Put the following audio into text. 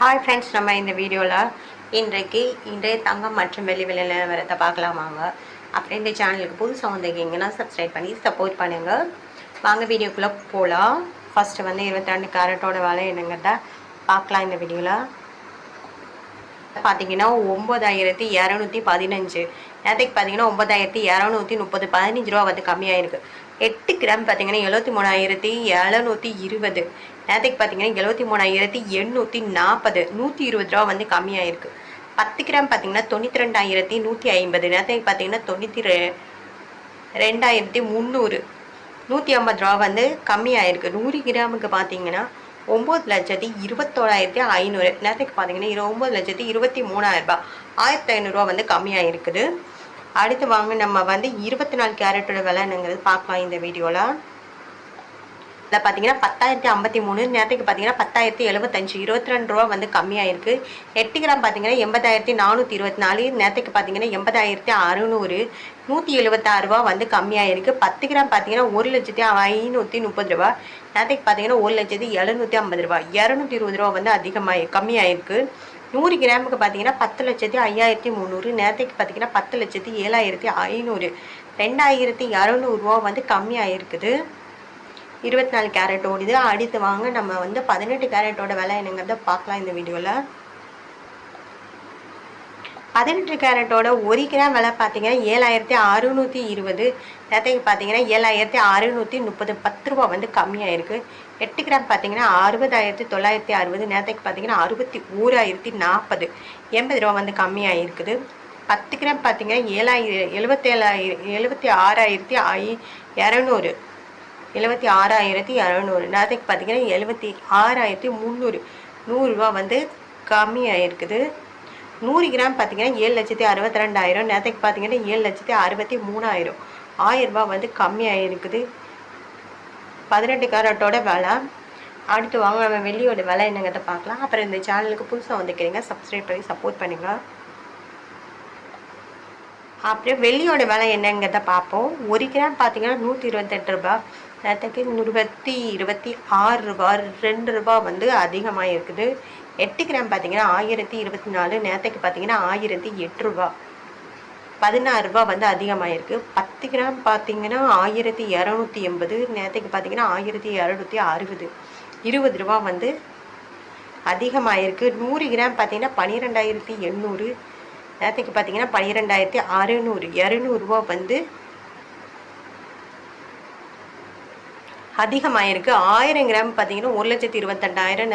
Hi friends, நம்ம இந்த வீடியோவில் இன்றைய தங்கம் மற்றும் வெள்ளி விலை நிலவரத்தை பார்க்கலாமாங்க. அப்படி இந்த சேனலுக்கு புதுசாக வந்திருக்கீங்கன்னா சப்ஸ்கிரைப் பண்ணி சப்போர்ட் பண்ணுங்கள். வாங்க வீடியோக்குள்ளே போகலாம். ஃபஸ்ட்டு 22 கேரட்டோட விலை என்னங்கிறத பார்க்கலாம். இந்த வீடியோவில் பார்த்தீங்கன்னா 9215, நேற்றுக்கு பார்த்தீங்கன்னா 9230, 15 ரூபா கம்மியாயிருக்கு. 8 கிராம் பார்த்தீங்கன்னா 73,720, நேற்றுக்கு பார்த்தீங்கன்னா 73,840, 120 ரூபா கம்மியாயிருக்கு. 10 கிராம் பார்த்தீங்கன்னா 92,150, நேற்றுக்கு பார்த்தீங்கன்னா 92,300, 150 ரூபா கம்மியாயிருக்கு. 100 கிராமுக்கு பார்த்தீங்கன்னா 9,21,500, நேற்றுக்கு பார்த்தீங்கன்னா 9,23,000 ரூபா, 1,500 ரூபா கம்மியாக இருக்குது. அடுத்து வாங்க நம்ம 24 கேரட்டோட விலைங்கிறது பார்க்கலாம். இந்த வீடியோவில் இதில் பார்த்தீங்கன்னா 10,053, நேற்றுக்கு பார்த்தீங்கன்னா 10,075, 22 ரூபா கம்மியாயிருக்கு. 8 கிராம் பார்த்தீங்கன்னா 80,424, நேற்றுக்கு பார்த்தீங்கன்னா 80,600, 176 ரூபா கம்மியாயிருக்கு. 10 கிராம் பார்த்தீங்கன்னா 1,530 ரூபா, நேற்றுக்கு பார்த்தீங்கன்னா 1,750 ரூபா, 220 ரூபா கம்மியாயிருக்கு. 100 கிராமுக்கு பார்த்தீங்கன்னா 10,05,300, நேற்றுக்கு பார்த்தீங்கன்னா 10,07,500, 2,200 ரூபா கம்மியாயிருக்குது. 24 கேரட் ஓடுது. அடுத்து வாங்க நம்ம 18 கேரட்டோட விலை என்னங்கிறத பார்க்கலாம். இந்த வீடியோவில் 18 கேரட்டோட 1 கிராம் விலை பார்த்தீங்கன்னா 7,620, நேற்றுக்கு பார்த்தீங்கன்னா 7,630, 10 ரூபா கம்மியாயிருக்கு. 8 கிராம் பார்த்தீங்கன்னா 60,960, நேற்றுக்கு பார்த்தீங்கன்னா 61,040, 80 ரூபா கம்மியாயிருக்குது. 10 கிராம் பார்த்தீங்கன்னா 76,200, 76,200, நேற்றுக்கு பார்த்தீங்கன்னா 76,300, 100 ரூபா கம்மியாயிருக்குது. 100 கிராம் பார்த்தீங்கன்னா 7,62,000, நேற்றுக்கு பார்த்தீங்கன்னா 7,63,000, 1000 ரூபா கம்மியாயிருக்குது. 18 கேரட்டோட விலை. அடுத்து வாங்க நம்ம வெள்ளியோட விலை என்னங்கிறத பார்க்கலாம். அப்புறம் இந்த சேனலுக்கு புதுசாக வந்துக்கிறீங்க, சப்ஸ்கிரைப் பண்ணி சப்போர்ட் பண்ணுங்க. அப்படியே வெள்ளியோட விலை என்னங்கிறத பார்ப்போம். 1 கிராம் பார்த்தீங்கன்னா 128 ரூபா, நேற்றுக்கு 126 ரூபா, 2 ரூபா அதிகமாக இருக்குது. 8 கிராம் பார்த்தீங்கன்னா 1024, நேற்றுக்கு பார்த்தீங்கன்னா 1008 ரூபா, 16 ரூபா அதிகமாக இருக்குது. 10 கிராம் பார்த்தீங்கன்னா 1280, நேற்றுக்கு பார்த்தீங்கன்னா 1260, 20 ரூபா அதிகமாக இருக்குது. 100 கிராம் பார்த்தீங்கன்னா 12,800, நேற்றுக்கு பார்த்தீங்கன்னா 12,600, 200 ரூபா அதிகமாக இருக்குது. 1000 கிராம் பார்த்தீங்கன்னா 1,22,000.